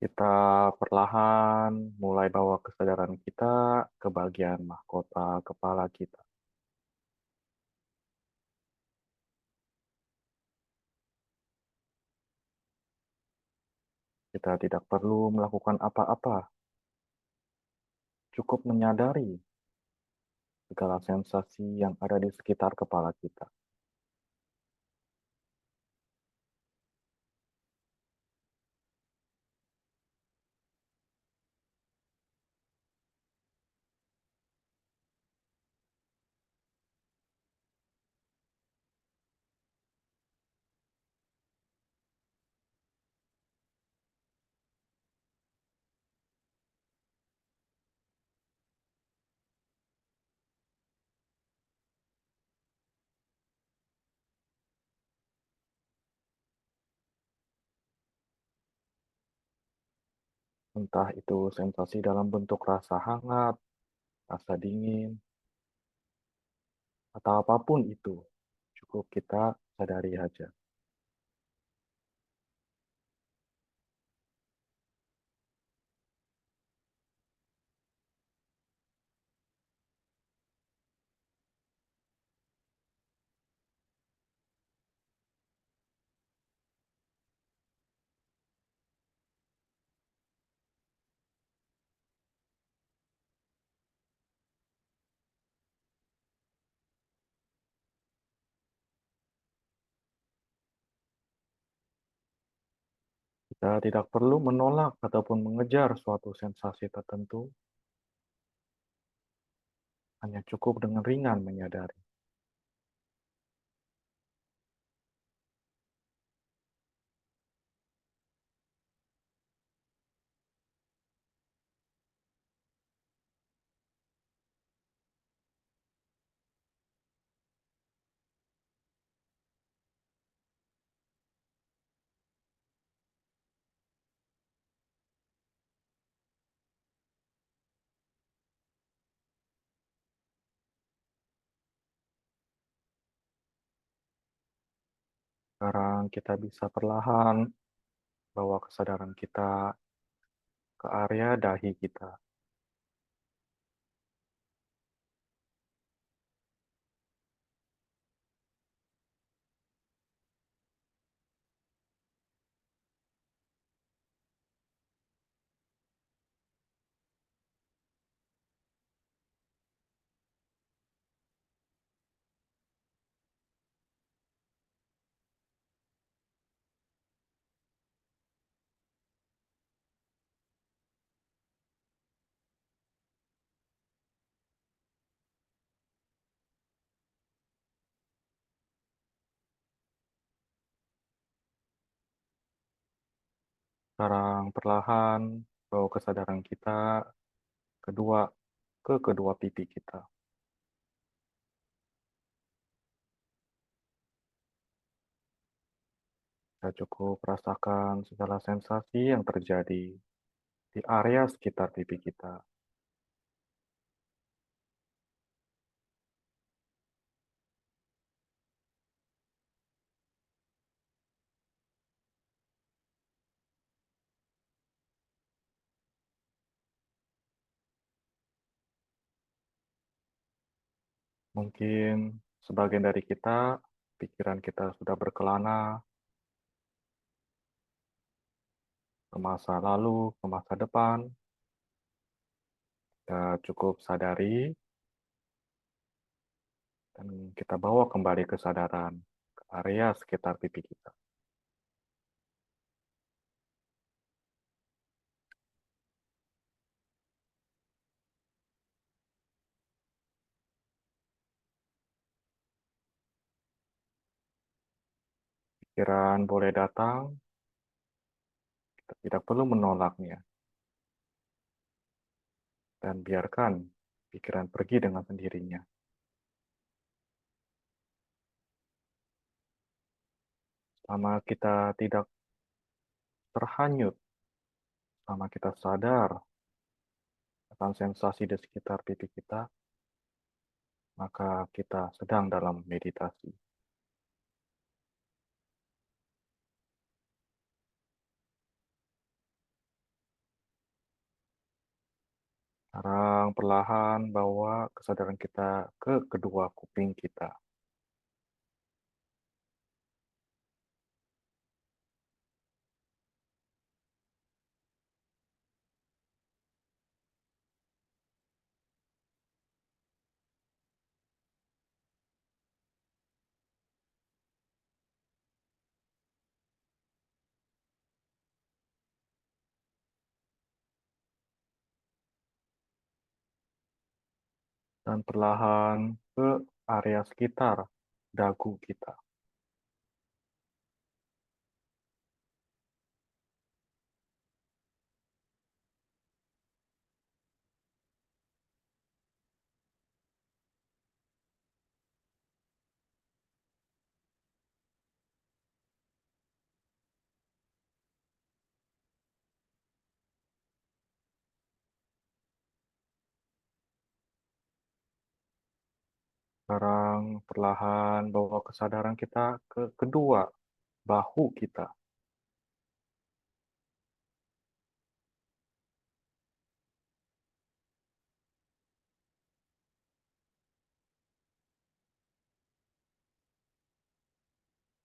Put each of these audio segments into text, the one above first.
Kita perlahan mulai bawa kesadaran kita ke bagian mahkota kepala kita. Kita tidak perlu melakukan apa-apa, cukup menyadari segala sensasi yang ada di sekitar kepala kita. Entah itu sensasi dalam bentuk rasa hangat, rasa dingin, atau apapun itu, cukup kita sadari saja. Kita tidak perlu menolak ataupun mengejar suatu sensasi tertentu, hanya cukup dengan ringan menyadari. Sekarang kita bisa perlahan bawa kesadaran kita ke area dahi kita. Sekarang perlahan bawa kesadaran kita kedua ke kedua pipi kita. Kita cukup rasakan segala sensasi yang terjadi di area sekitar pipi kita. Mungkin sebagian dari kita, pikiran kita sudah berkelana ke masa lalu, ke masa depan. Kita cukup sadari dan kita bawa kembali kesadaran ke area sekitar pipi kita. Pikiran boleh datang, kita tidak perlu menolaknya, dan biarkan pikiran pergi dengan sendirinya. Selama kita tidak terhanyut, selama kita sadar akan sensasi di sekitar pipi kita, maka kita sedang dalam meditasi. Sekarang perlahan bawa kesadaran kita ke kedua kuping kita. Dan perlahan ke area sekitar dagu kita. Sekarang perlahan bawa kesadaran kita ke kedua bahu kita.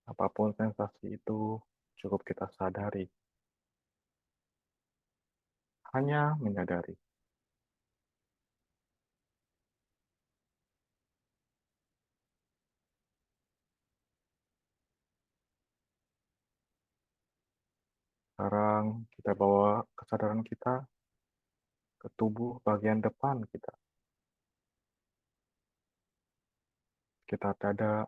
Apapun sensasi itu, cukup kita sadari. Hanya menyadari. Sekarang kita bawa kesadaran kita ke tubuh bagian depan kita. Sekitar dada,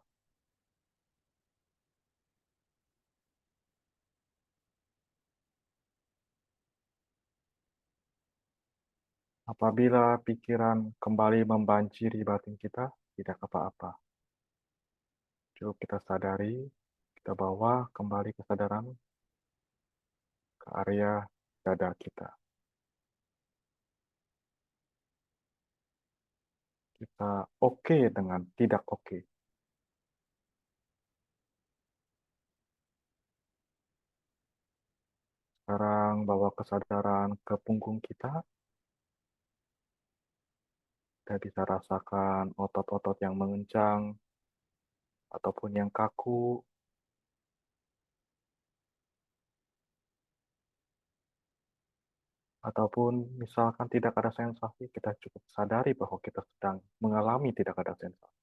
apabila pikiran kembali membanjiri batin kita, tidak apa-apa. Cukup kita sadari, kita bawa kembali kesadaran ke area dada kita. Kita oke dengan tidak oke. Sekarang bawa kesadaran ke punggung kita. Kita bisa rasakan otot-otot yang mengencang ataupun yang kaku. Ataupun misalkan tidak ada sensasi, kita cukup sadari bahwa kita sedang mengalami tidak ada sensasi.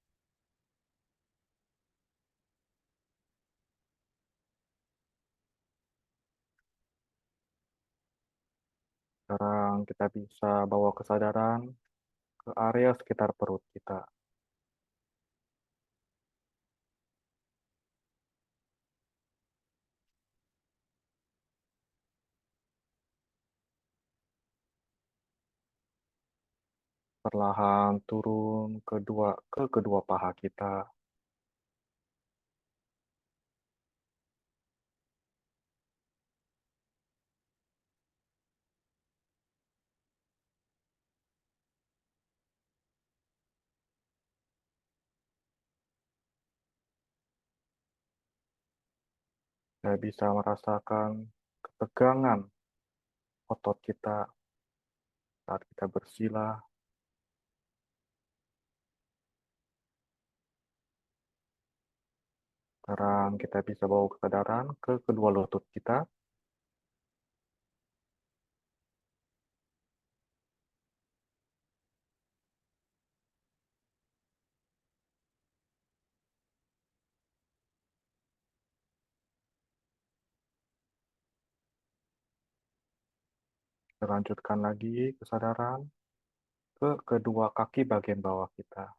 Sekarang kita bisa bawa kesadaran ke area sekitar perut kita. Perlahan turun ke kedua paha kita. Kita bisa merasakan ketegangan otot kita saat kita bersila. Sekarang kita bisa bawa kesadaran ke kedua lutut kita. Kita lanjutkan lagi kesadaran ke kedua kaki bagian bawah kita.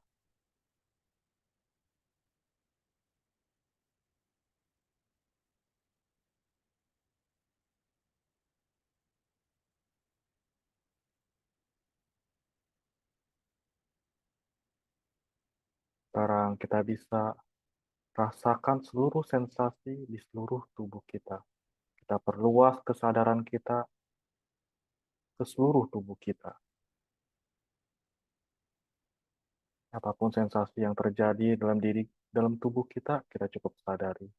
Sekarang kita bisa rasakan seluruh sensasi di seluruh tubuh kita. Kita perluas kesadaran kita ke seluruh tubuh kita. Apapun sensasi yang terjadi dalam tubuh kita, kita cukup sadari.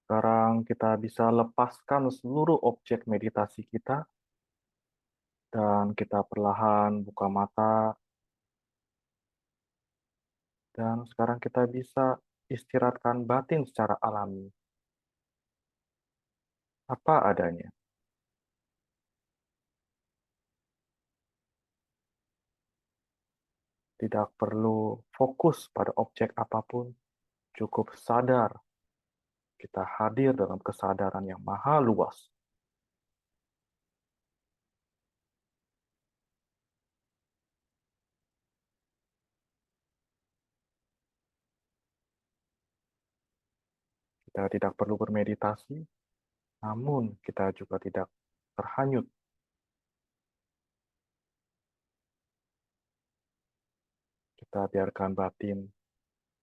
Sekarang kita bisa lepaskan seluruh objek meditasi kita dan kita perlahan buka mata dan sekarang kita bisa istirahatkan batin secara alami. Apa adanya. Tidak perlu fokus pada objek apapun, cukup sadar kita hadir dalam kesadaran yang maha luas. Kita tidak perlu bermeditasi, namun kita juga tidak terhanyut. Kita biarkan batin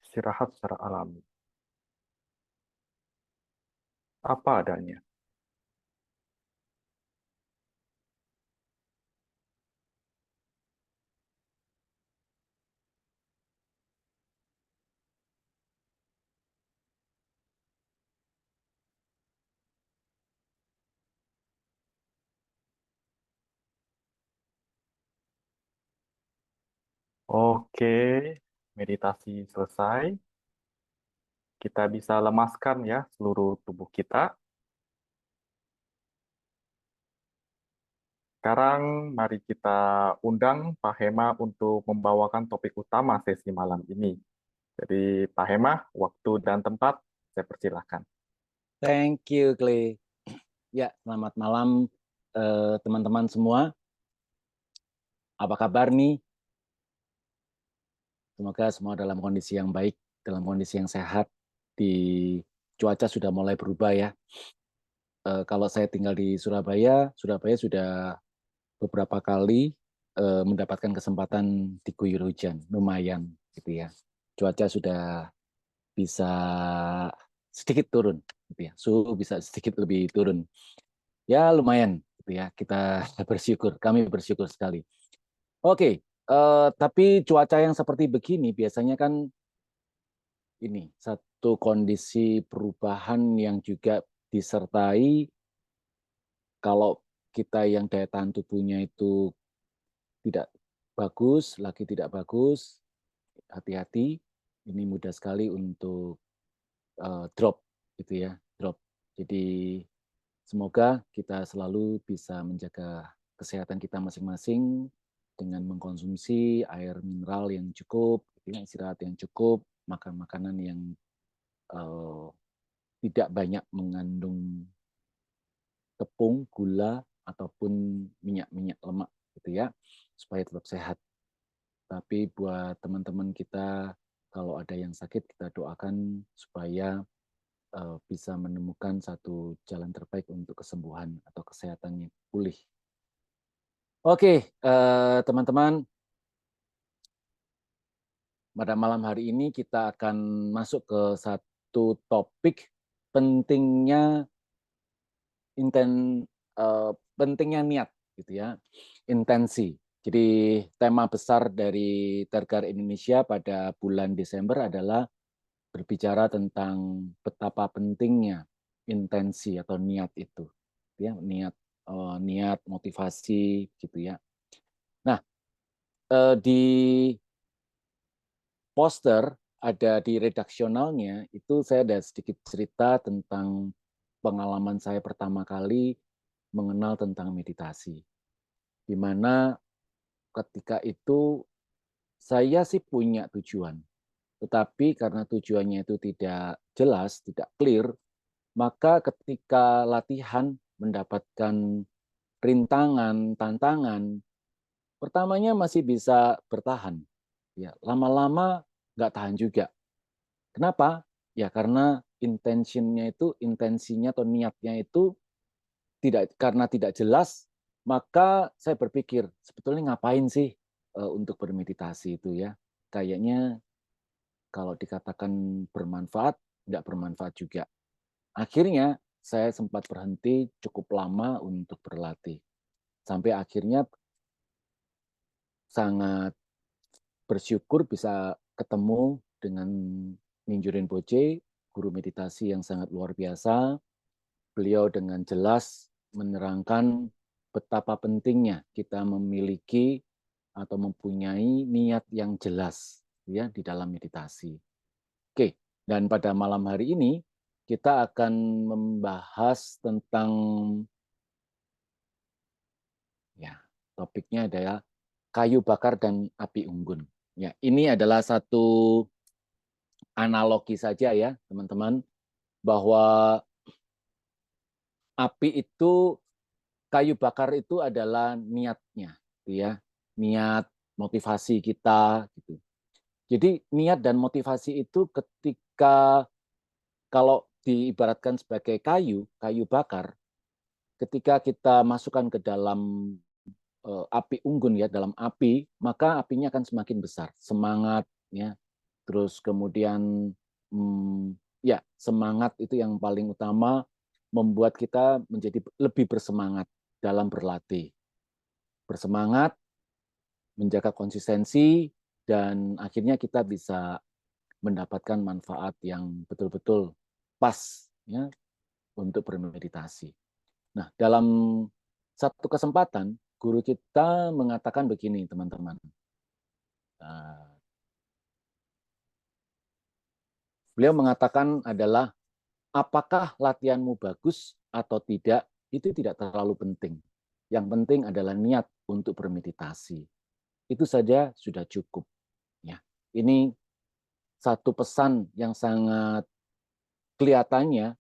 istirahat secara alami. Apa adanya. Oke, meditasi selesai. Kita bisa lemaskan ya seluruh tubuh kita. Sekarang mari kita undang Pak Hema untuk membawakan topik utama sesi malam ini. Jadi Pak Hema, waktu dan tempat saya persilahkan. Thank you, Clay. Ya, selamat malam teman-teman semua. Apa kabar nih? Semoga semua dalam kondisi yang baik, dalam kondisi yang sehat. Di cuaca sudah mulai berubah ya. Kalau saya tinggal di Surabaya, Surabaya sudah beberapa kali mendapatkan kesempatan diguyur hujan, lumayan gitu ya. Cuaca sudah bisa sedikit turun, gitu ya. Suhu bisa sedikit lebih turun. Ya lumayan gitu ya, kita bersyukur, kami bersyukur sekali. Oke, tapi cuaca yang seperti begini biasanya kan ini satu kondisi perubahan yang juga disertai kalau kita yang daya tahan tubuhnya itu tidak bagus, lagi tidak bagus, hati-hati, ini mudah sekali untuk drop gitu ya, drop. Jadi semoga kita selalu bisa menjaga kesehatan kita masing-masing dengan mengkonsumsi air mineral yang cukup, istirahat yang cukup, makan makanan yang tidak banyak mengandung tepung, gula, ataupun minyak-minyak lemak, gitu ya, supaya tetap sehat. Tapi buat teman-teman kita, kalau ada yang sakit, kita doakan supaya bisa menemukan satu jalan terbaik untuk kesembuhan atau kesehatannya pulih. Oke, teman-teman, pada malam hari ini kita akan masuk ke satu topik pentingnya pentingnya niat, gitu ya, intensi. Jadi tema besar dari Tergar Indonesia pada bulan Desember adalah berbicara tentang betapa pentingnya intensi atau niat itu, ya niat motivasi gitu ya. Nah, di poster ada di redaksionalnya itu saya ada sedikit cerita tentang pengalaman saya pertama kali mengenal tentang meditasi, di mana ketika itu saya sih punya tujuan, tetapi karena tujuannya itu tidak jelas, tidak clear, maka ketika latihan mendapatkan rintangan, tantangan, pertamanya masih bisa bertahan. Ya, lama-lama nggak tahan juga. Kenapa? Ya karena intensinya atau niatnya itu karena tidak jelas, maka saya berpikir sebetulnya ngapain sih untuk bermeditasi itu ya? Kayaknya kalau dikatakan bermanfaat, nggak bermanfaat juga. Akhirnya saya sempat berhenti cukup lama untuk berlatih. Sampai akhirnya sangat bersyukur bisa ketemu dengan Ninjo Rinpoche, guru meditasi yang sangat luar biasa. Beliau dengan jelas menerangkan betapa pentingnya kita memiliki atau mempunyai niat yang jelas ya di dalam meditasi. Oke, dan pada malam hari ini kita akan membahas tentang ya, topiknya adalah kayu bakar dan api unggun. Ya, ini adalah satu analogi saja ya, teman-teman, bahwa api itu, kayu bakar itu adalah niatnya, gitu ya. Niat, motivasi kita gitu. Jadi niat dan motivasi itu ketika kalau diibaratkan sebagai kayu, kayu bakar, ketika kita masukkan ke dalam api unggun ya, dalam api, maka apinya akan semakin besar, semangat ya. Terus kemudian ya, semangat itu yang paling utama membuat kita menjadi lebih bersemangat dalam berlatih. Bersemangat, menjaga konsistensi, dan akhirnya kita bisa mendapatkan manfaat yang betul-betul pas ya untuk bermeditasi. Nah, dalam satu kesempatan, guru kita mengatakan begini, teman-teman. Beliau mengatakan adalah, apakah latihanmu bagus atau tidak, itu tidak terlalu penting. Yang penting adalah niat untuk bermeditasi. Itu saja sudah cukup. Ya, ini satu pesan yang sangat kelihatannya,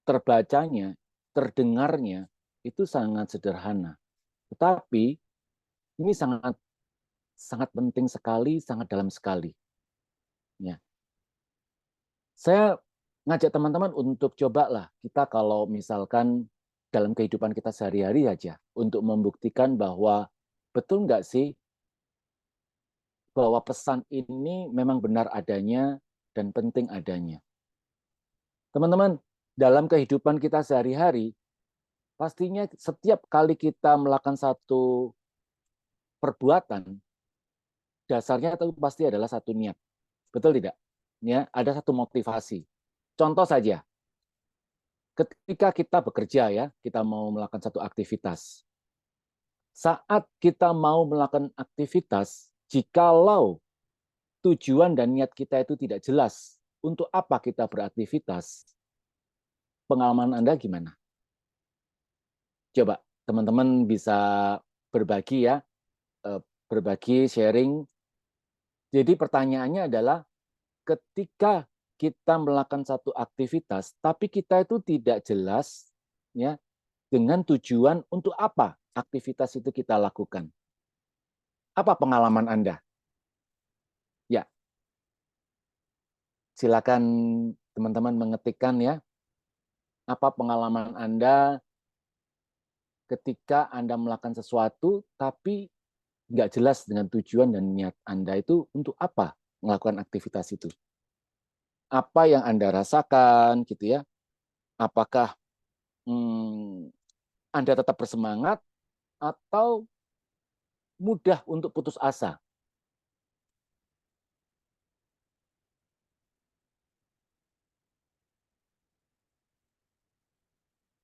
terbacanya, terdengarnya, itu sangat sederhana. Tetapi ini sangat sangat penting sekali, sangat dalam sekali. Ya. Saya ngajak teman-teman untuk cobalah kita kalau misalkan dalam kehidupan kita sehari-hari aja untuk membuktikan bahwa betul nggak sih bahwa pesan ini memang benar adanya dan penting adanya. Teman-teman, dalam kehidupan kita sehari-hari, pastinya setiap kali kita melakukan satu perbuatan, dasarnya itu pasti adalah satu niat. Betul tidak? Ya, ada satu motivasi. Contoh saja, ketika kita bekerja ya, kita mau melakukan satu aktivitas. Saat kita mau melakukan aktivitas, jikalau tujuan dan niat kita itu tidak jelas, untuk apa kita beraktivitas, pengalaman Anda gimana? Coba teman-teman bisa berbagi ya, berbagi, sharing. Jadi pertanyaannya adalah, ketika kita melakukan satu aktivitas, tapi kita itu tidak jelas ya dengan tujuan untuk apa aktivitas itu kita lakukan. Apa pengalaman Anda? Ya, silakan teman-teman mengetikkan ya. Apa pengalaman Anda ketika Anda melakukan sesuatu, tapi nggak jelas dengan tujuan dan niat Anda itu untuk apa melakukan aktivitas itu. Apa yang Anda rasakan, gitu ya? Apakah Anda tetap bersemangat atau mudah untuk putus asa?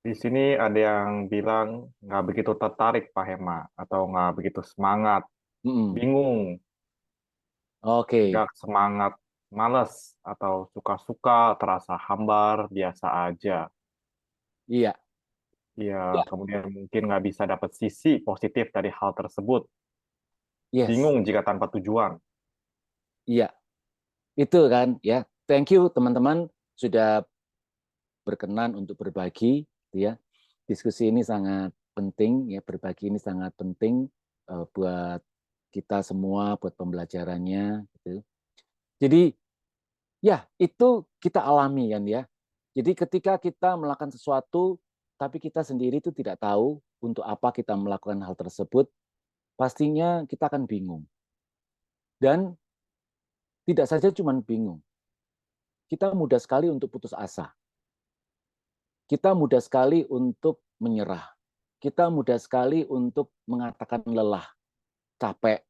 Di sini ada yang bilang nggak begitu tertarik, Pak Hema, atau nggak begitu semangat, Mm-mm. bingung, Oke, nggak semangat, males, atau suka-suka, terasa hambar, biasa aja. iya, Ya, ya, kemudian mungkin nggak bisa dapat sisi positif dari hal tersebut. yes, Bingung jika tanpa tujuan. iya, itu kan ya. Thank you teman-teman sudah berkenan untuk berbagi, gitu ya. Diskusi ini sangat penting ya, berbagi ini sangat penting buat kita semua, buat pembelajarannya gitu. Jadi ya, itu kita alami kan ya. Jadi ketika kita melakukan sesuatu tapi kita sendiri itu tidak tahu untuk apa kita melakukan hal tersebut, pastinya kita akan bingung. Dan tidak saja cuma bingung, kita mudah sekali untuk putus asa. Kita mudah sekali untuk menyerah. Kita mudah sekali untuk mengatakan lelah, capek.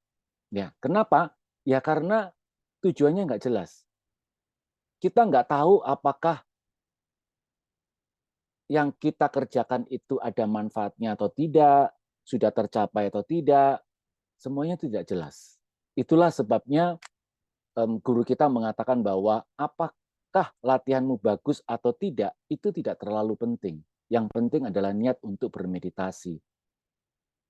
Ya, kenapa? Ya karena tujuannya nggak jelas. kita nggak tahu apakah yang kita kerjakan itu ada manfaatnya atau tidak, sudah tercapai atau tidak, semuanya tidak jelas. Itulah sebabnya guru kita mengatakan bahwa apakah latihanmu bagus atau tidak, itu tidak terlalu penting. Yang penting adalah niat untuk bermeditasi.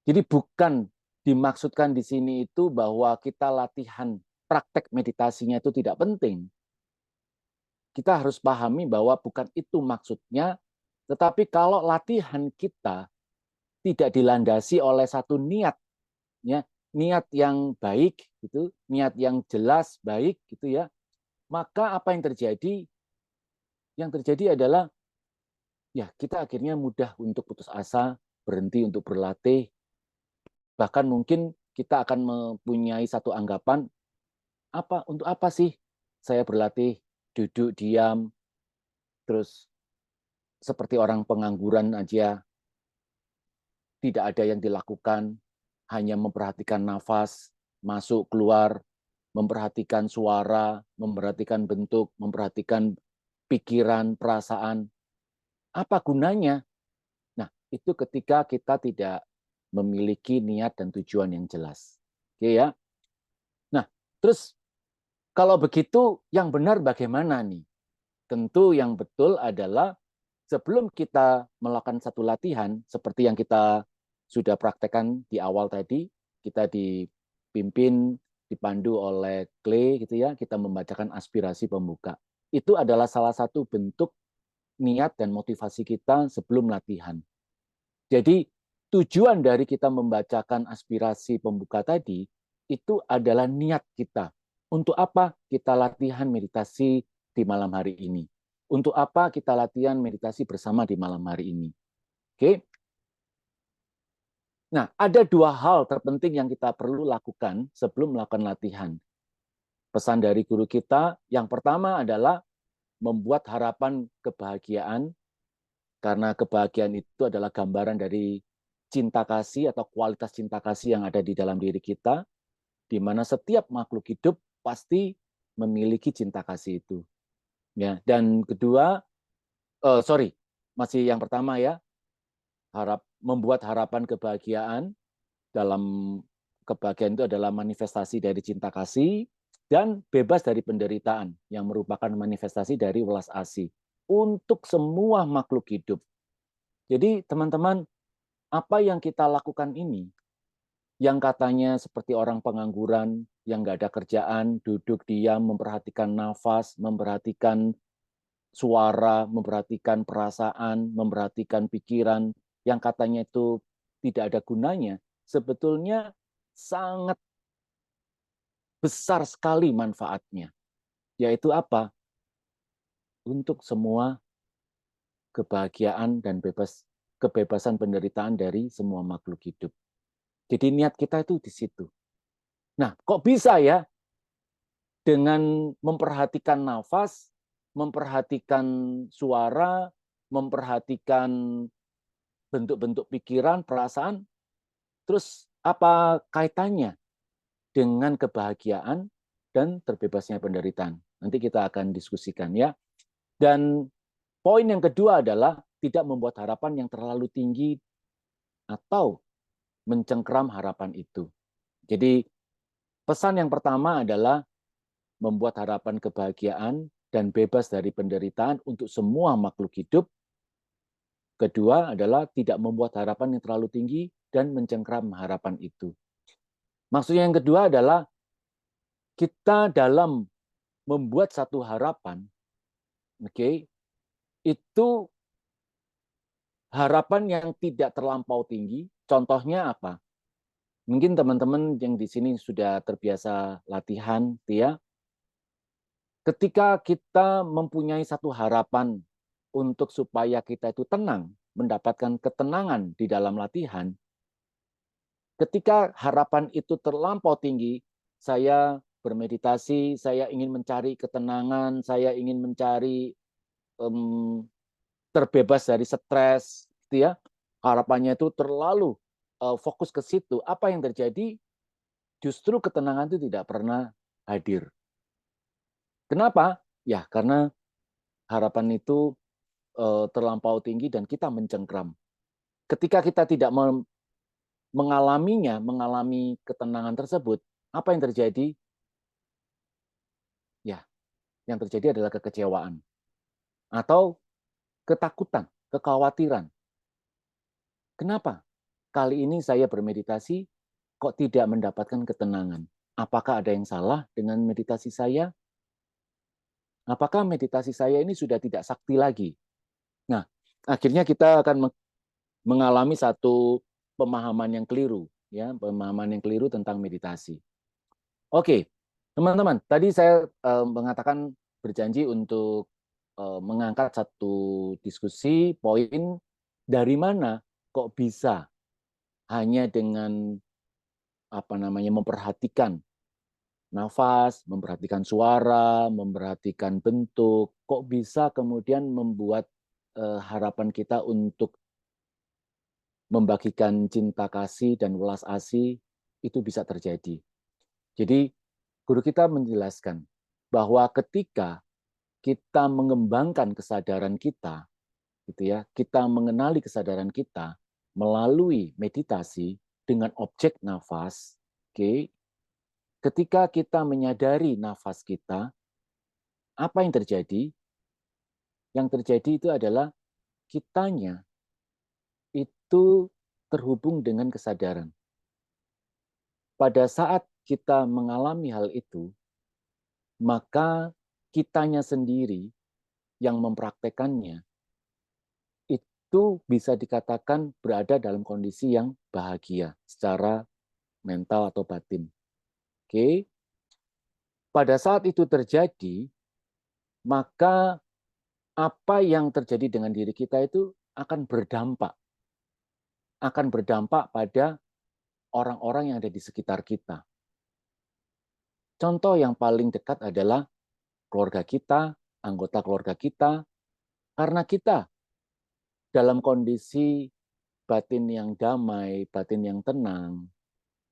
Jadi bukan dimaksudkan di sini itu bahwa kita latihan praktek meditasinya itu tidak penting. Kita harus pahami bahwa bukan itu maksudnya, tetapi kalau latihan kita tidak dilandasi oleh satu niat, ya, niat yang baik, gitu, niat yang jelas baik, gitu ya, maka apa yang terjadi? Yang terjadi adalah ya kita akhirnya mudah untuk putus asa, berhenti untuk berlatih, bahkan mungkin kita akan mempunyai satu anggapan, untuk apa sih saya berlatih, duduk diam, terus seperti orang pengangguran aja, tidak ada yang dilakukan, hanya memperhatikan nafas, masuk, keluar, memperhatikan suara, memperhatikan bentuk, memperhatikan pikiran, perasaan. Apa gunanya? Nah, itu ketika kita tidak memiliki niat dan tujuan yang jelas. Oke ya. Nah, terus kalau begitu yang benar bagaimana nih? Tentu yang betul adalah sebelum kita melakukan satu latihan, seperti yang kita sudah praktekkan di awal tadi, kita dipimpin, dipandu oleh Clay, gitu ya, kita membacakan aspirasi pembuka. Itu adalah salah satu bentuk niat dan motivasi kita sebelum latihan. Jadi tujuan dari kita membacakan aspirasi pembuka tadi, itu adalah niat kita. Untuk apa kita latihan meditasi di malam hari ini? Untuk apa kita latihan meditasi bersama di malam hari ini? Oke. Nah, ada dua hal terpenting yang kita perlu lakukan sebelum melakukan latihan. Pesan dari guru kita, yang pertama adalah membuat harapan kebahagiaan, karena kebahagiaan itu adalah gambaran dari cinta kasih atau kualitas cinta kasih yang ada di dalam diri kita, di mana setiap makhluk hidup pasti memiliki cinta kasih itu. Ya, dan kedua, masih yang pertama ya, membuat harapan kebahagiaan. Dalam kebahagiaan itu adalah manifestasi dari cinta kasih dan bebas dari penderitaan yang merupakan manifestasi dari welas asih untuk semua makhluk hidup. Jadi teman-teman, apa yang kita lakukan ini, yang katanya seperti orang pengangguran, yang nggak ada kerjaan, duduk diam, memperhatikan nafas, memperhatikan suara, memperhatikan perasaan, memperhatikan pikiran, yang katanya itu tidak ada gunanya, sebetulnya sangat besar sekali manfaatnya. Yaitu apa? Untuk semua kebahagiaan dan kebebasan penderitaan dari semua makhluk hidup. Jadi niat kita itu di situ. Nah, kok bisa ya dengan memperhatikan nafas, memperhatikan suara, memperhatikan bentuk-bentuk pikiran, perasaan, terus apa kaitannya dengan kebahagiaan dan terbebasnya penderitaan? Nanti kita akan diskusikan ya. Dan poin yang kedua adalah tidak membuat harapan yang terlalu tinggi atau mencengkeram harapan itu. Jadi pesan yang pertama adalah membuat harapan kebahagiaan dan bebas dari penderitaan untuk semua makhluk hidup. Kedua adalah tidak membuat harapan yang terlalu tinggi dan mencengkeram harapan itu. Maksudnya yang kedua adalah kita dalam membuat satu harapan, oke, itu harapan yang tidak terlampau tinggi. Contohnya apa? Mungkin teman-teman yang di sini sudah terbiasa latihan, ya. Ketika kita mempunyai satu harapan untuk supaya kita itu tenang, mendapatkan ketenangan di dalam latihan, ketika harapan itu terlampau tinggi, saya bermeditasi, saya ingin mencari ketenangan, saya ingin mencari terbebas dari stres, gitu ya. Harapannya itu terlalu fokus ke situ. Apa yang terjadi? Justru ketenangan itu tidak pernah hadir. Kenapa? Ya, karena harapan itu terlampau tinggi dan kita mencengkram. Ketika kita tidak mengalaminya, mengalami ketenangan tersebut, apa yang terjadi? Ya, yang terjadi adalah kekecewaan atau ketakutan, kekhawatiran. Kenapa? Kali ini saya bermeditasi kok tidak mendapatkan ketenangan. Apakah ada yang salah dengan meditasi saya? Apakah meditasi saya ini sudah tidak sakti lagi? Nah, akhirnya kita akan mengalami satu pemahaman yang keliru, ya, pemahaman yang keliru tentang meditasi. Oke, teman-teman, tadi saya mengatakan berjanji untuk mengangkat satu diskusi poin dari mana kok bisa hanya dengan apa namanya memperhatikan nafas, memperhatikan suara, memperhatikan bentuk, kok bisa kemudian membuat harapan kita untuk membagikan cinta kasih dan welas asih itu bisa terjadi. Jadi guru kita menjelaskan bahwa ketika kita mengembangkan kesadaran kita, gitu ya, kita mengenali kesadaran kita melalui meditasi dengan objek nafas, oke, ketika kita menyadari nafas kita, apa yang terjadi? Yang terjadi itu adalah kitanya itu terhubung dengan kesadaran. Pada saat kita mengalami hal itu, maka kitanya sendiri yang mempraktekannya itu bisa dikatakan berada dalam kondisi yang bahagia secara mental atau batin. Oke. Pada saat itu terjadi, maka apa yang terjadi dengan diri kita itu akan berdampak pada orang-orang yang ada di sekitar kita. Contoh yang paling dekat adalah keluarga kita, anggota keluarga kita, karena kita dalam kondisi batin yang damai, batin yang tenang,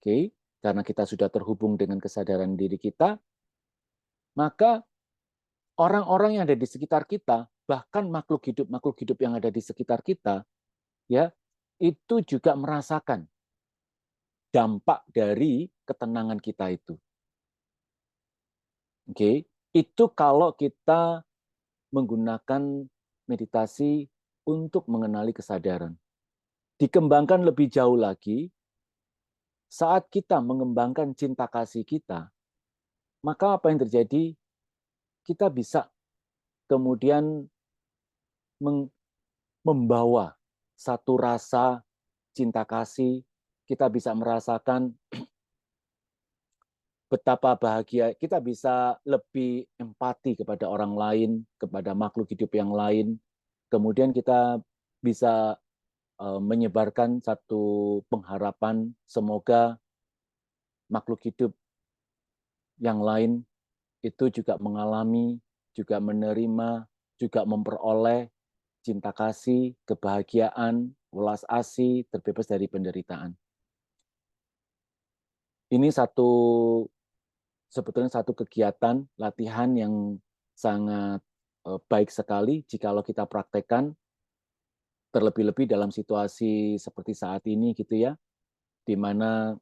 oke, karena kita sudah terhubung dengan kesadaran diri kita, maka orang-orang yang ada di sekitar kita, bahkan makhluk hidup yang ada di sekitar kita, ya, itu juga merasakan dampak dari ketenangan kita itu. Oke, itu kalau kita menggunakan meditasi untuk mengenali kesadaran. Dikembangkan lebih jauh lagi, saat kita mengembangkan cinta kasih kita, maka apa yang terjadi? Kita bisa kemudian membawa satu rasa cinta kasih, kita bisa merasakan betapa bahagia, kita bisa lebih empati kepada orang lain, kepada makhluk hidup yang lain. Kemudian kita bisa menyebarkan satu pengharapan semoga makhluk hidup yang lain itu juga mengalami, juga menerima, juga memperoleh cinta kasih, kebahagiaan, welas asih, terbebas dari penderitaan. Ini sebetulnya satu kegiatan latihan yang sangat baik sekali jikalau kita praktekkan, terlebih-lebih dalam situasi seperti saat ini gitu ya, di mana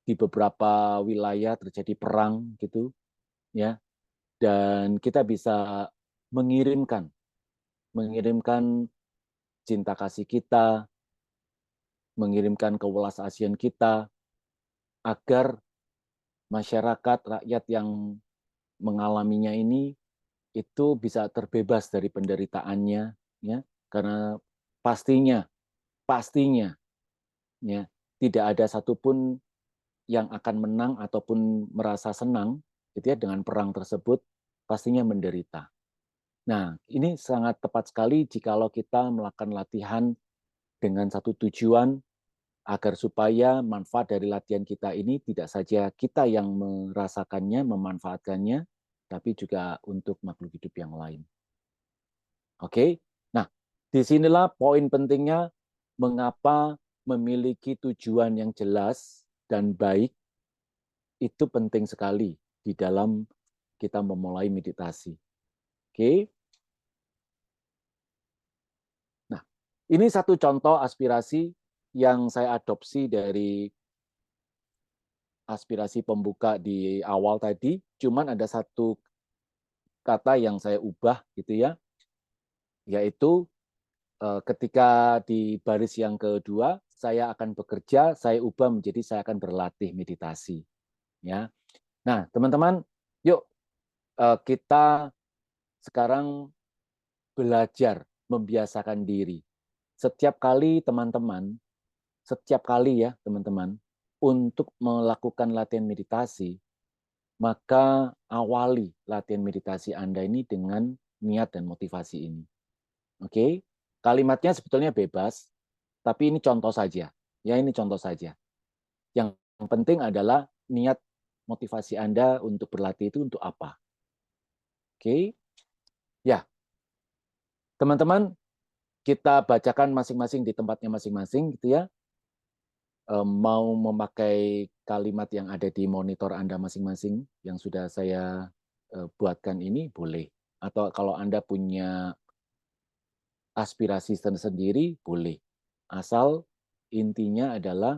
di beberapa wilayah terjadi perang gitu ya, dan kita bisa mengirimkan mengirimkan cinta kasih kita, mengirimkan kewelasasian kita agar masyarakat rakyat yang mengalaminya ini itu bisa terbebas dari penderitaannya, ya, karena pastinya pastinya ya tidak ada satupun yang akan menang ataupun merasa senang gitu ya dengan perang tersebut, pastinya menderita. Nah, ini sangat tepat sekali jikalau kita melakukan latihan dengan satu tujuan agar supaya manfaat dari latihan kita ini tidak saja kita yang merasakannya, memanfaatkannya, tapi juga untuk makhluk hidup yang lain. Oke, nah disinilah poin pentingnya mengapa memiliki tujuan yang jelas dan baik itu penting sekali di dalam kita memulai meditasi. Oke. Nah, ini satu contoh aspirasi yang saya adopsi dari aspirasi pembuka di awal tadi, cuman ada satu kata yang saya ubah gitu ya, yaitu ketika di baris yang kedua saya akan bekerja, saya ubah menjadi saya akan berlatih meditasi. Ya, nah teman-teman, yuk kita sekarang belajar membiasakan diri. Setiap kali teman-teman, setiap kali ya teman-teman, untuk melakukan latihan meditasi, maka awali latihan meditasi Anda ini dengan niat dan motivasi ini. Oke, kalimatnya sebetulnya bebas, tapi ini contoh saja. Ya, ini contoh saja. Yang penting adalah niat motivasi Anda untuk berlatih itu untuk apa. Oke, ya teman-teman, kita bacakan masing-masing di tempatnya masing-masing gitu ya. Mau memakai kalimat yang ada di monitor Anda masing-masing yang sudah saya buatkan ini boleh. Atau kalau Anda punya aspirasi sendiri boleh. Asal intinya adalah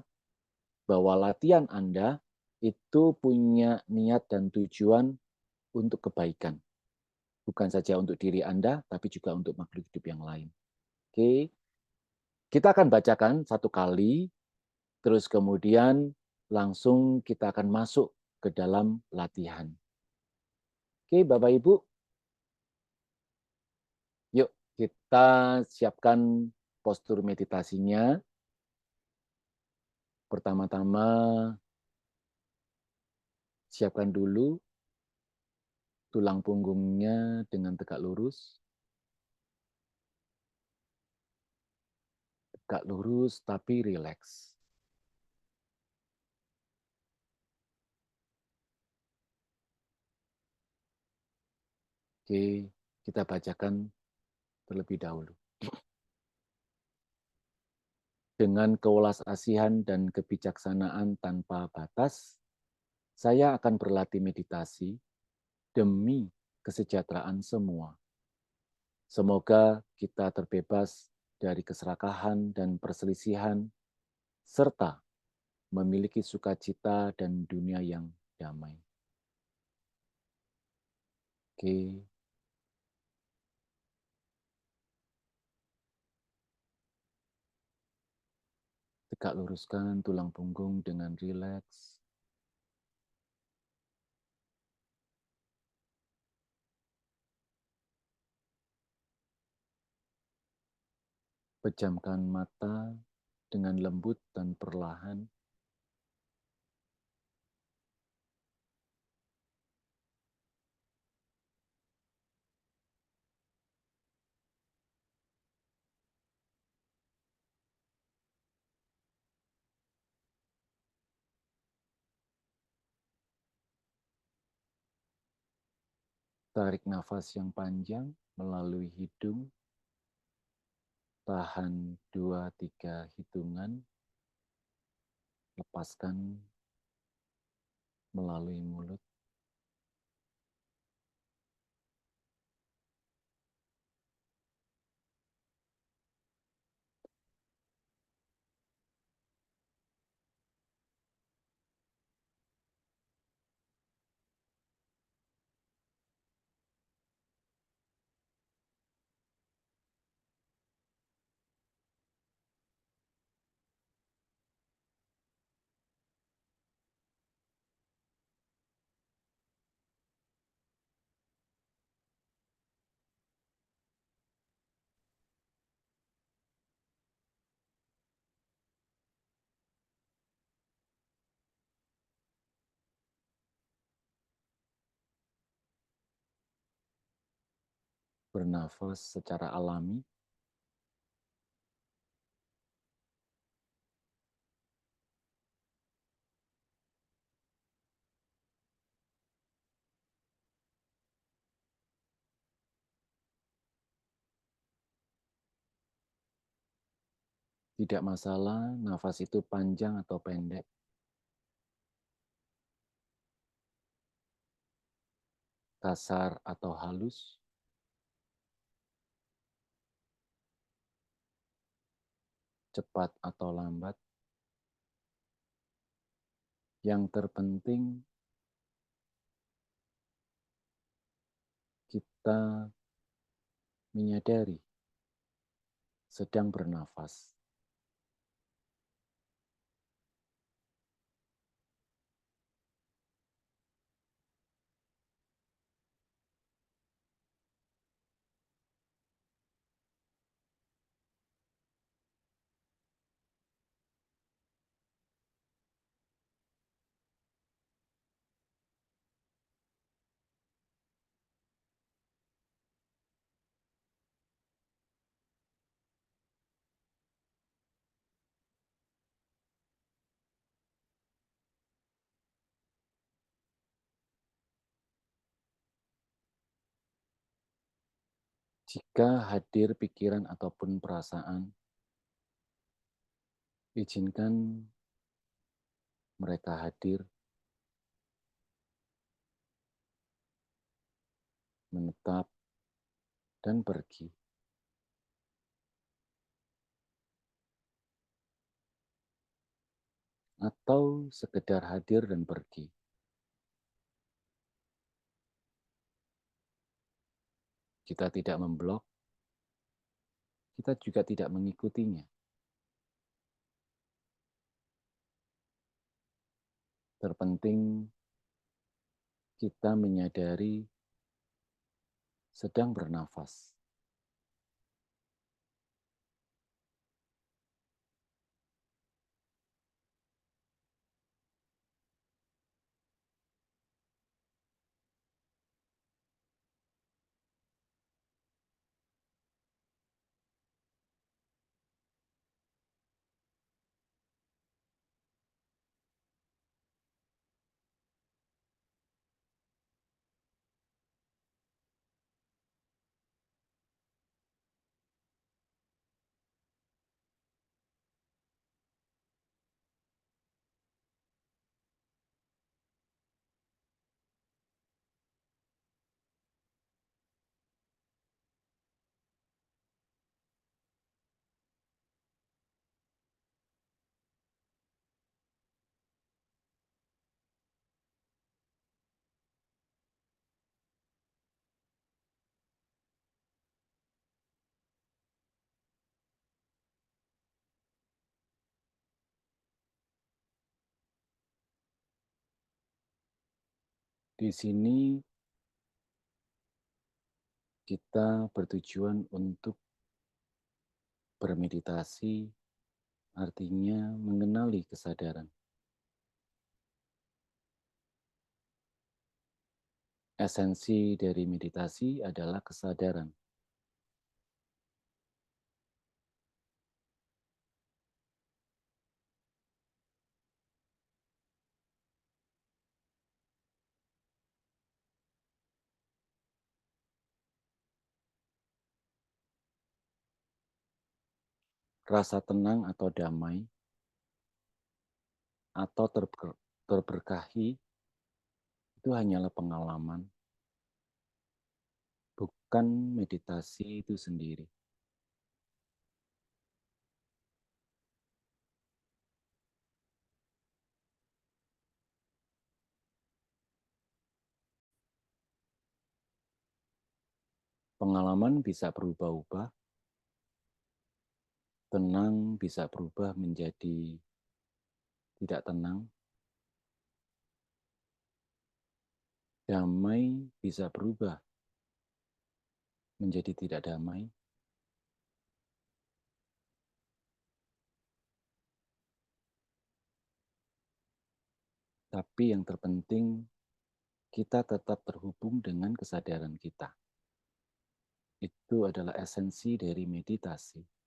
bahwa latihan Anda itu punya niat dan tujuan untuk kebaikan. Bukan saja untuk diri Anda, tapi juga untuk makhluk hidup yang lain. Oke, kita akan bacakan satu kali, terus kemudian langsung kita akan masuk ke dalam latihan. Oke, Bapak Ibu, yuk kita siapkan postur meditasinya. Pertama-tama, siapkan dulu tulang punggungnya dengan tegak lurus. Tegak lurus tapi rileks. Oke, kita bacakan terlebih dahulu. Dengan kewelas asihan dan kebijaksanaan tanpa batas, saya akan berlatih meditasi demi kesejahteraan semua. Semoga kita terbebas dari keserakahan dan perselisihan, serta memiliki sukacita dan dunia yang damai. Oke. Tegak luruskan tulang punggung dengan rileks. Pejamkan mata dengan lembut dan perlahan. Tarik nafas yang panjang melalui hidung. Tahan 2-3 hitungan. Lepaskan melalui mulut. Bernafas secara alami. Tidak masalah nafas itu panjang atau pendek. Kasar atau halus. cepat atau lambat, yang terpenting kita menyadari sedang bernafas. Jika hadir pikiran ataupun perasaan, izinkan mereka hadir, menetap, dan pergi. Atau sekedar hadir dan pergi. Kita tidak memblok, kita juga tidak mengikutinya. Terpenting kita menyadari sedang bernafas. Di sini kita bertujuan untuk bermeditasi, artinya mengenali kesadaran. Esensi dari meditasi adalah kesadaran. Rasa tenang atau damai, atau terberkahi, itu hanyalah pengalaman, bukan meditasi itu sendiri. Pengalaman bisa berubah-ubah, tenang bisa berubah menjadi tidak tenang, damai bisa berubah menjadi tidak damai. Tapi yang terpenting, kita tetap terhubung dengan kesadaran kita. Itu adalah esensi dari meditasi.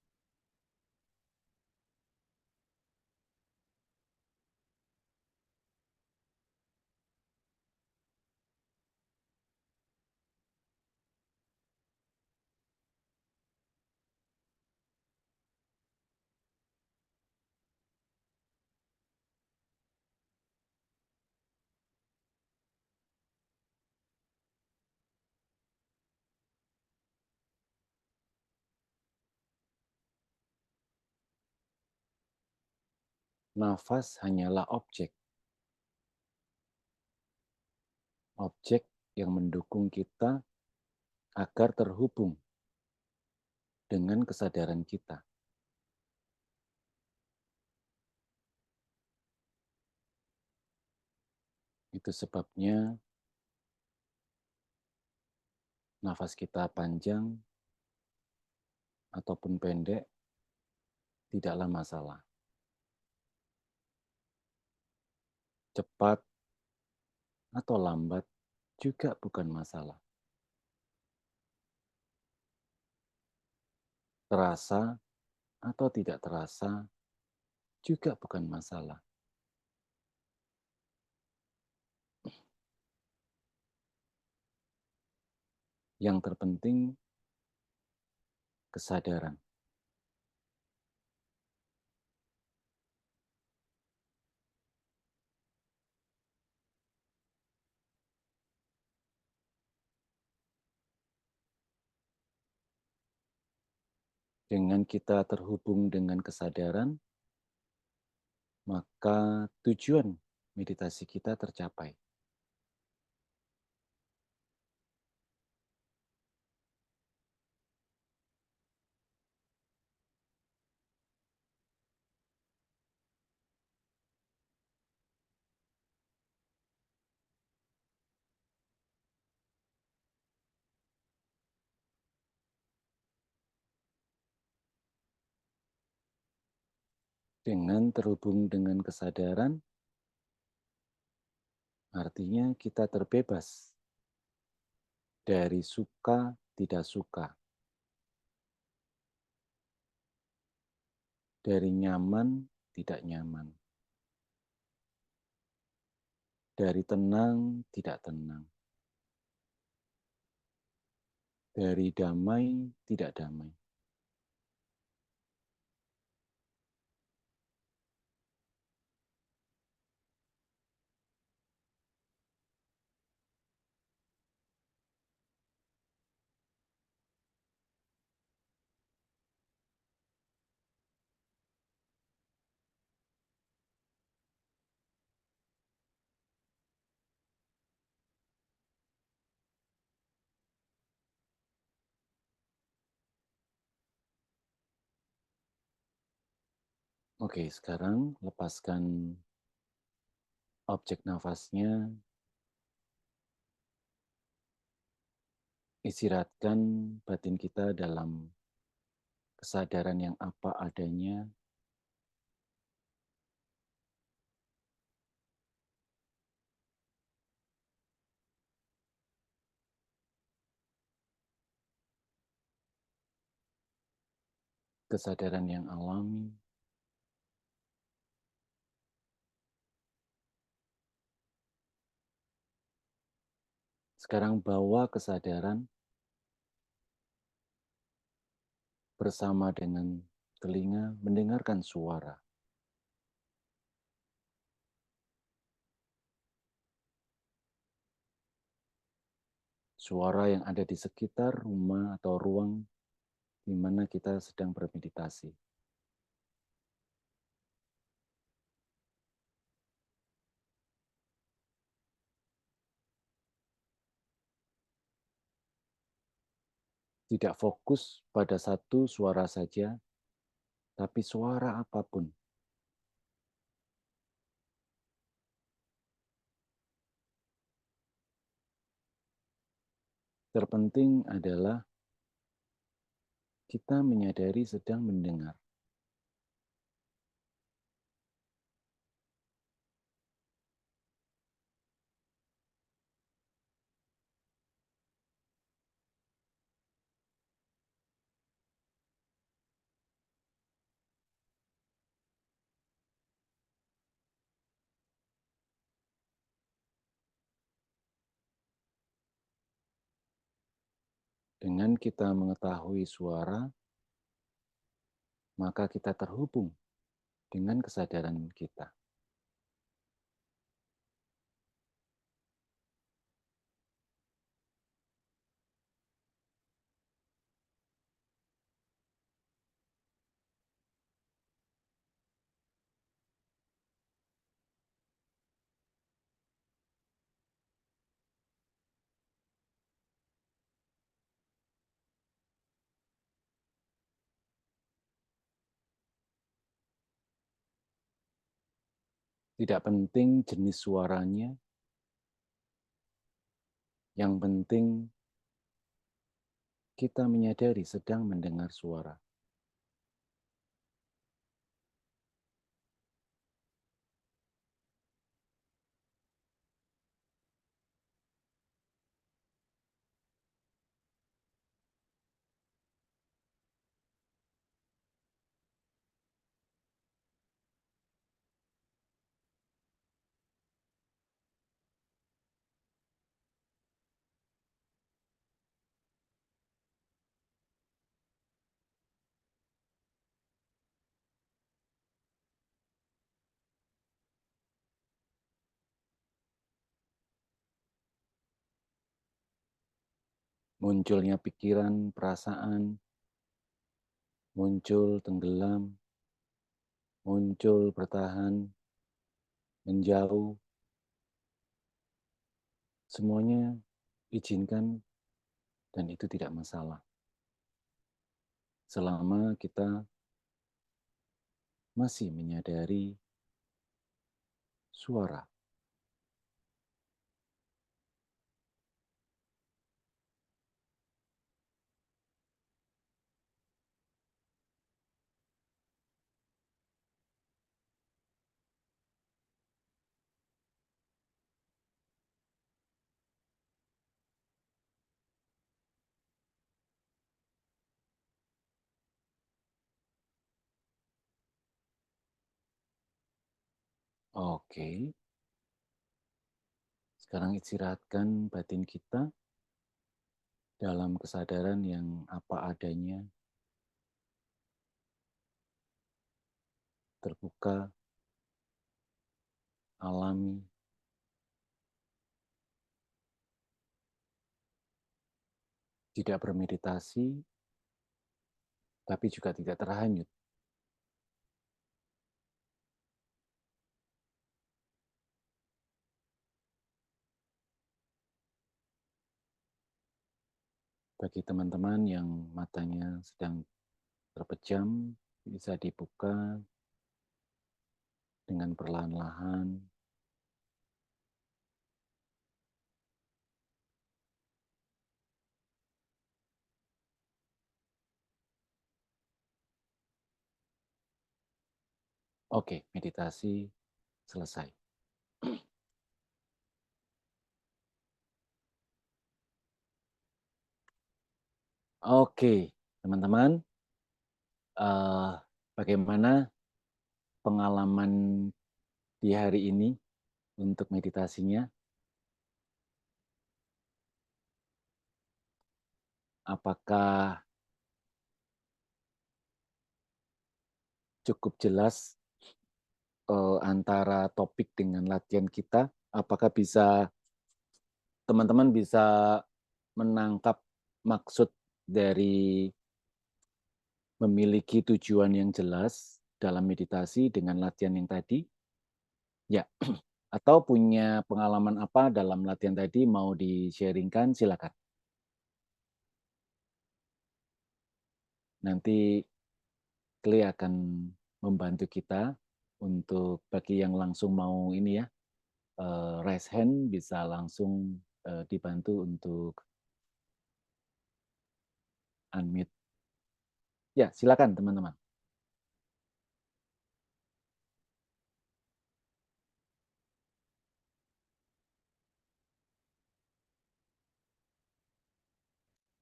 nafas hanyalah objek yang mendukung kita agar terhubung dengan kesadaran kita. Itu sebabnya nafas kita panjang ataupun pendek tidaklah masalah. Cepat atau lambat juga bukan masalah. Terasa atau tidak terasa juga bukan masalah. Yang terpenting kesadaran. Dengan kita terhubung dengan kesadaran, maka tujuan meditasi kita tercapai. Dengan terhubung dengan kesadaran, artinya kita terbebas dari suka tidak suka, dari nyaman tidak nyaman, dari tenang tidak tenang, dari damai tidak damai. Oke, sekarang lepaskan objek nafasnya, istirahatkan batin kita dalam kesadaran yang apa adanya. Kesadaran yang alami. Sekarang bawa kesadaran bersama dengan telinga mendengarkan suara. Suara yang ada di sekitar rumah atau ruang di mana kita sedang bermeditasi. Tidak fokus pada satu suara saja, tapi suara apapun. Terpenting adalah kita menyadari sedang mendengar. Dengan kita mengetahui suara, maka kita terhubung dengan kesadaran kita. Tidak penting jenis suaranya, yang penting kita menyadari sedang mendengar suara. Munculnya pikiran, perasaan, muncul tenggelam, muncul bertahan, menjauh, semuanya izinkan dan itu tidak masalah. Selama kita masih menyadari suara. Oke, sekarang istirahatkan batin kita dalam kesadaran yang apa adanya, terbuka, alami, tidak bermeditasi, tapi juga tidak terhanyut. Bagi teman-teman yang matanya sedang terpejam, bisa dibuka dengan perlahan-lahan. Oke, meditasi selesai. Oke, teman-teman, bagaimana pengalaman di hari ini untuk meditasinya? Apakah cukup jelas antara topik dengan latihan kita? Apakah teman-teman bisa menangkap maksud dari memiliki tujuan yang jelas dalam meditasi dengan latihan yang tadi? Ya, atau punya pengalaman apa dalam latihan tadi mau di-sharingkan, silakan. Nanti Kli akan membantu kita untuk bagi yang langsung mau ini ya, raise hand bisa langsung dibantu untuk unmute. Ya, silakan teman-teman.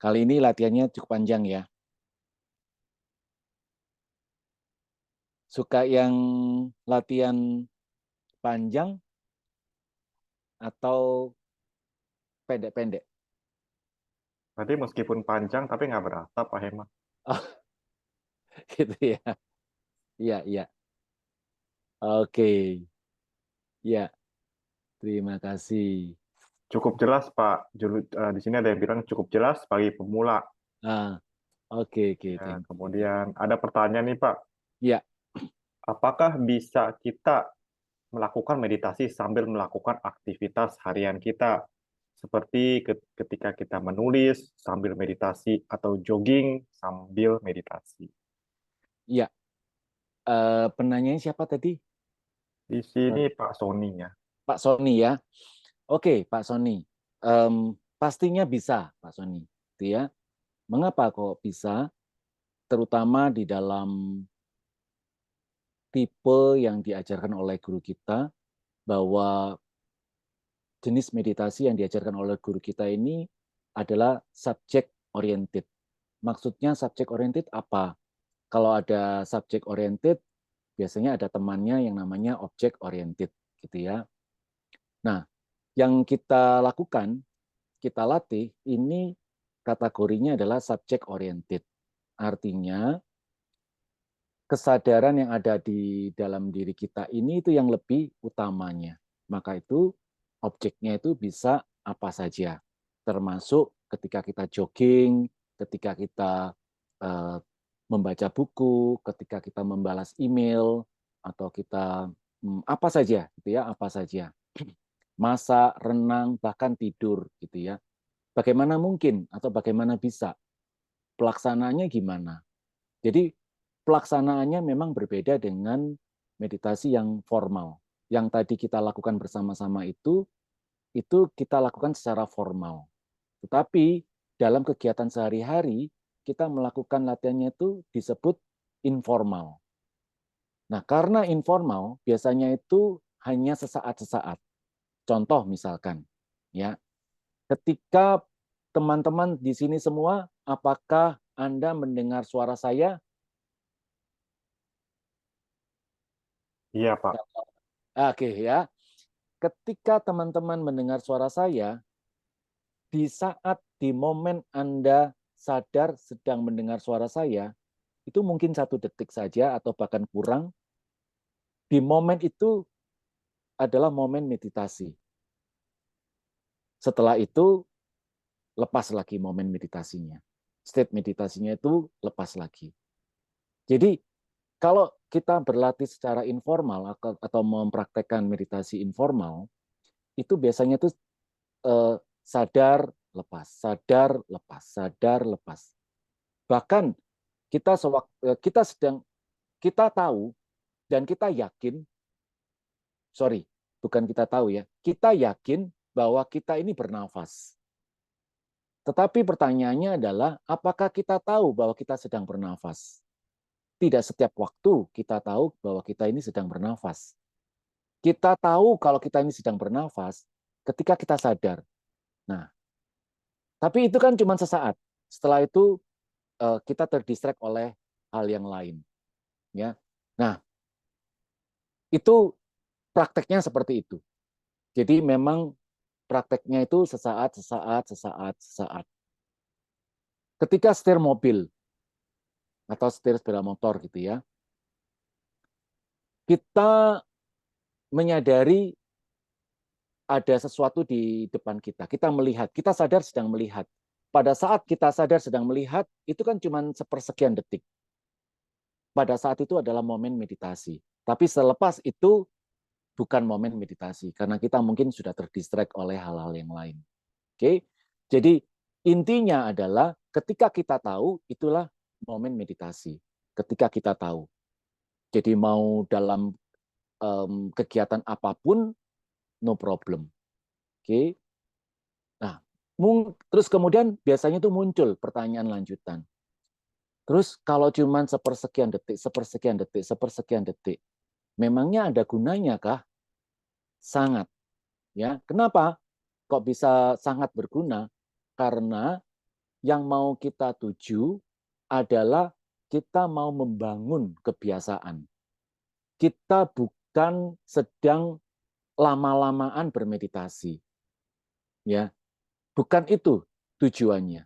Kali ini latihannya cukup panjang ya. Suka yang latihan panjang atau pendek-pendek? Tadi meskipun panjang tapi nggak berasa, Pak Hema. Oh, gitu ya. Iya, iya. Oke. Ya, terima kasih. Cukup jelas, Pak. Di sini ada yang bilang cukup jelas bagi pemula. Ah, oke, oke, Ya, thank you. kemudian ada pertanyaan nih, Pak. Ya, Apakah bisa kita melakukan meditasi sambil melakukan aktivitas harian kita? Seperti ketika kita menulis sambil meditasi atau jogging sambil meditasi. ya. Penanyanya siapa tadi? Di sini Pak Sony ya. Pak Sony ya. Oke, Pak Sony. Pastinya bisa, Pak Sony. Gitu ya. Mengapa kok bisa? Terutama di dalam tipe yang diajarkan oleh guru kita, bahwa jenis meditasi yang diajarkan oleh guru kita ini adalah subject oriented. Maksudnya subject oriented apa? Kalau ada subject oriented, biasanya ada temannya yang namanya object oriented, gitu ya. Nah, yang kita lakukan, kita latih, ini kategorinya adalah subject oriented. Artinya, kesadaran yang ada di dalam diri kita ini itu yang lebih utamanya. Maka itu objeknya itu bisa apa saja, termasuk ketika kita jogging, ketika kita eh, membaca buku, ketika kita membalas email, atau kita apa saja, gitu ya, apa saja, masak, renang, bahkan tidur, gitu ya. Bagaimana mungkin atau bagaimana bisa pelaksanaannya gimana? Jadi pelaksanaannya memang berbeda dengan meditasi yang formal. Yang tadi kita lakukan bersama-sama itu kita lakukan secara formal. Tetapi dalam kegiatan sehari-hari, kita melakukan latihannya itu disebut informal. Nah, karena informal, biasanya itu hanya sesaat-sesaat. Contoh misalkan, ya, ketika teman-teman di sini semua, apakah Anda mendengar suara saya? Iya, Pak. Oke, ya. Ketika teman-teman mendengar suara saya, di momen Anda sadar sedang mendengar suara saya, itu mungkin 1 detik saja atau bahkan kurang. Di momen itu adalah momen meditasi. Setelah itu, lepas lagi momen meditasinya. State meditasinya itu lepas lagi. Jadi, kalau kita berlatih secara informal atau mempraktekkan meditasi informal, itu biasanya tuh sadar, lepas, sadar, lepas, sadar, lepas. Bahkan kita tahu dan kita yakin, sorry, bukan kita tahu ya, kita yakin bahwa kita ini bernafas. Tetapi pertanyaannya adalah, apakah kita tahu bahwa kita sedang bernafas? Tidak setiap waktu kita tahu bahwa kita ini sedang bernafas. Kita tahu kalau kita ini sedang bernafas ketika kita sadar. Nah, tapi itu kan cuma sesaat. Setelah itu kita terdistract oleh hal yang lain. Ya, nah itu prakteknya seperti itu. Jadi memang prakteknya itu sesaat, sesaat, sesaat, sesaat. Ketika setir mobil atau setir sepeda motor gitu ya, kita menyadari ada sesuatu di depan kita. Kita melihat, kita sadar sedang melihat. Pada saat kita sadar sedang melihat, itu kan cuma sepersekian detik. Pada saat itu adalah momen meditasi. Tapi selepas itu bukan momen meditasi, karena kita mungkin sudah terdistract oleh hal-hal yang lain. Oke, jadi intinya adalah ketika kita tahu, itulah momen meditasi. Ketika kita tahu. Jadi mau dalam kegiatan apapun, no problem. Oke. Nah, terus kemudian biasanya itu muncul pertanyaan lanjutan. Terus kalau cuma sepersekian detik, sepersekian detik, sepersekian detik, memangnya ada gunanya kah? Sangat. Ya, kenapa? Kok bisa sangat berguna? Karena yang mau kita tuju adalah kita mau membangun kebiasaan. Kita bukan sedang lama-lamaan bermeditasi. Ya, bukan itu tujuannya.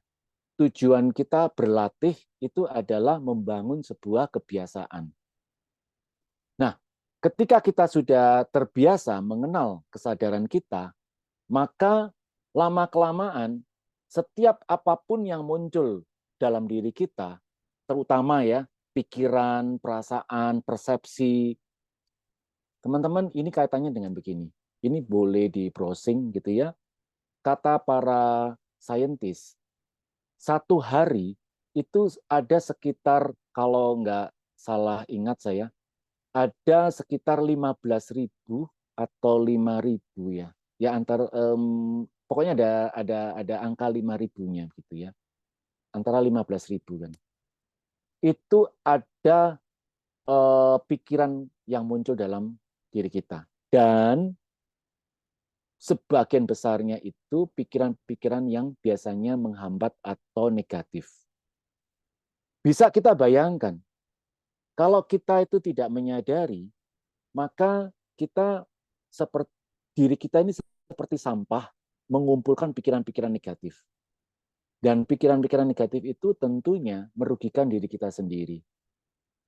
Tujuan kita berlatih itu adalah membangun sebuah kebiasaan. Nah, ketika kita sudah terbiasa mengenal kesadaran kita, maka lama-kelamaan setiap apapun yang muncul dalam diri kita, terutama ya pikiran, perasaan, persepsi, teman-teman ini kaitannya dengan begini. Ini boleh di browsing gitu ya. Kata para saintis, 1 hari itu ada sekitar, kalau nggak salah ingat saya, ada sekitar 15.000 atau 5.000 ya. Ya pokoknya ada angka 5.000-nya gitu ya. Antara 15.000 kan. Itu ada pikiran yang muncul dalam diri kita. Dan sebagian besarnya itu pikiran-pikiran yang biasanya menghambat atau negatif. Bisa kita bayangkan, kalau kita itu tidak menyadari, maka kita seperti diri kita ini seperti sampah mengumpulkan pikiran-pikiran negatif. Dan pikiran-pikiran negatif itu tentunya merugikan diri kita sendiri.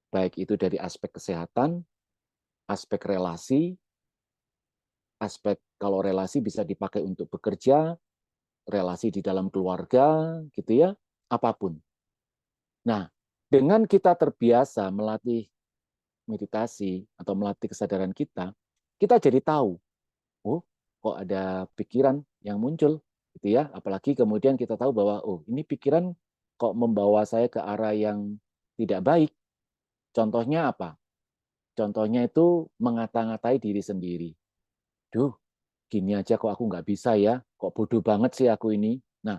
Baik itu dari aspek kesehatan, aspek relasi, aspek kalau relasi bisa dipakai untuk bekerja, relasi di dalam keluarga, gitu ya, apapun. Nah, dengan kita terbiasa melatih meditasi atau melatih kesadaran kita jadi tahu, oh, kok ada pikiran yang muncul, gitu ya. Apalagi kemudian kita tahu bahwa, oh, ini pikiran kok membawa saya ke arah yang tidak baik. Contohnya apa? Contohnya itu mengata-ngatai diri sendiri. Duh, gini aja kok aku nggak bisa ya, kok bodoh banget sih aku ini. Nah,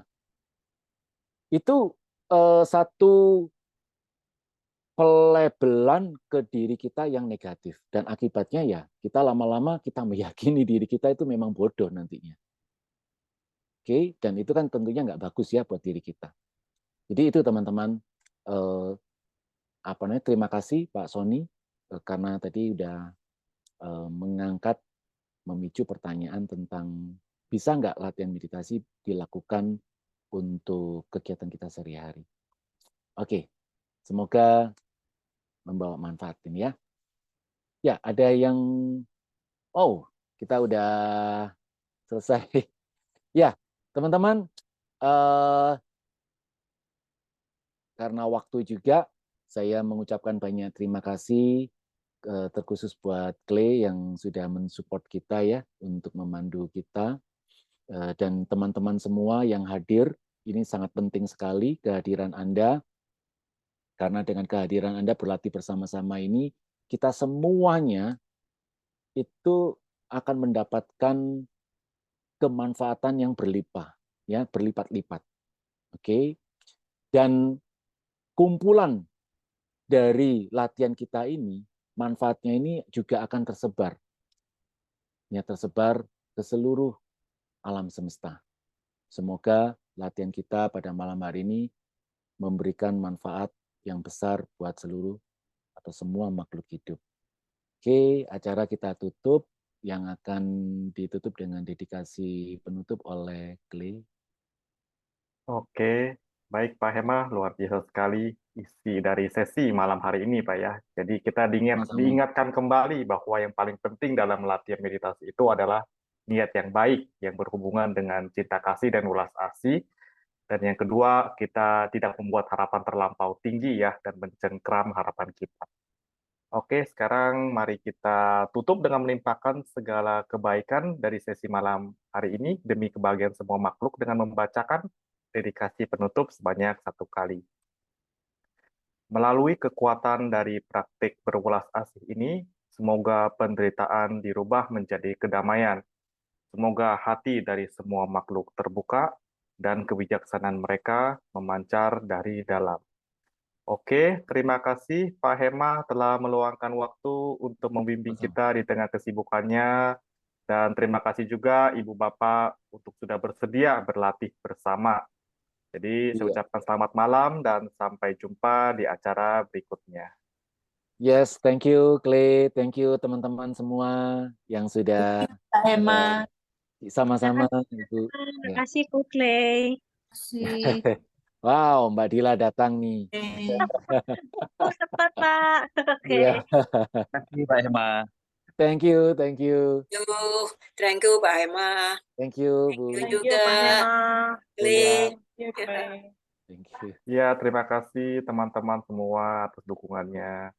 itu satu pelabelan ke diri kita yang negatif. Dan akibatnya ya, kita lama-lama kita meyakini diri kita itu memang bodoh nantinya. Oke, dan itu kan tentunya nggak bagus ya buat diri kita. Jadi itu teman-teman, terima kasih Pak Sony, karena tadi udah mengangkat, memicu pertanyaan tentang bisa nggak latihan meditasi dilakukan untuk kegiatan kita sehari-hari. Oke, semoga membawa manfaat ini ya. Ya, ada yang, kita udah selesai. Ya, teman-teman, karena waktu juga, saya mengucapkan banyak terima kasih terkhusus buat Clay yang sudah mensupport kita ya untuk memandu kita, dan teman-teman semua yang hadir. Ini sangat penting sekali kehadiran Anda, karena dengan kehadiran Anda berlatih bersama-sama ini, kita semuanya itu akan mendapatkan kemanfaatan yang berlimpah, ya, berlipat-lipat. Oke. Dan kumpulan dari latihan kita ini, manfaatnya ini juga akan tersebar. Ya, tersebar ke seluruh alam semesta. Semoga latihan kita pada malam hari ini memberikan manfaat yang besar buat seluruh atau semua makhluk hidup. Oke, acara kita tutup, yang akan ditutup dengan dedikasi penutup oleh Clay. Oke, baik Pak Hema, luar biasa sekali isi dari sesi malam hari ini Pak ya. Jadi kita Sama-sama. diingatkan kembali bahwa yang paling penting dalam latihan meditasi itu adalah niat yang baik, yang berhubungan dengan cinta kasih dan ulas asih. Dan yang kedua, kita tidak membuat harapan terlampau tinggi ya, dan mencengkram harapan kita. Oke, sekarang mari kita tutup dengan melimpahkan segala kebaikan dari sesi malam hari ini demi kebahagiaan semua makhluk dengan membacakan dedikasi penutup sebanyak 1 kali. Melalui kekuatan dari praktik berulas asih ini, semoga penderitaan dirubah menjadi kedamaian. Semoga hati dari semua makhluk terbuka dan kebijaksanaan mereka memancar dari dalam. Oke, terima kasih Pak Hema telah meluangkan waktu untuk membimbing kita di tengah kesibukannya. Dan terima kasih juga Ibu Bapak untuk sudah bersedia berlatih bersama. Jadi saya ucapkan selamat malam dan sampai jumpa di acara berikutnya. Yes, thank you Clay, thank you teman-teman semua yang sudah Pak Hema. sama-sama Ibu. Terima kasih Ko Clay. Wow, Mbak Dila datang nih. Oh, tepat Pak. Oke. Iya. Terima kasih Pak Hema. Thank you, thank you. Thank you Pak Hema. Thank you, Bu. Thank you Thank you Pak juga. Hema. Clay. Thank you. Ya, terima kasih teman-teman semua atas dukungannya.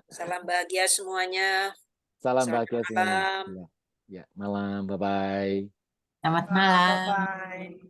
Salam bahagia semuanya. Salam Selamat bahagia semuanya. malam. Ya, malam. Bye-bye. Selamat malam. Bye.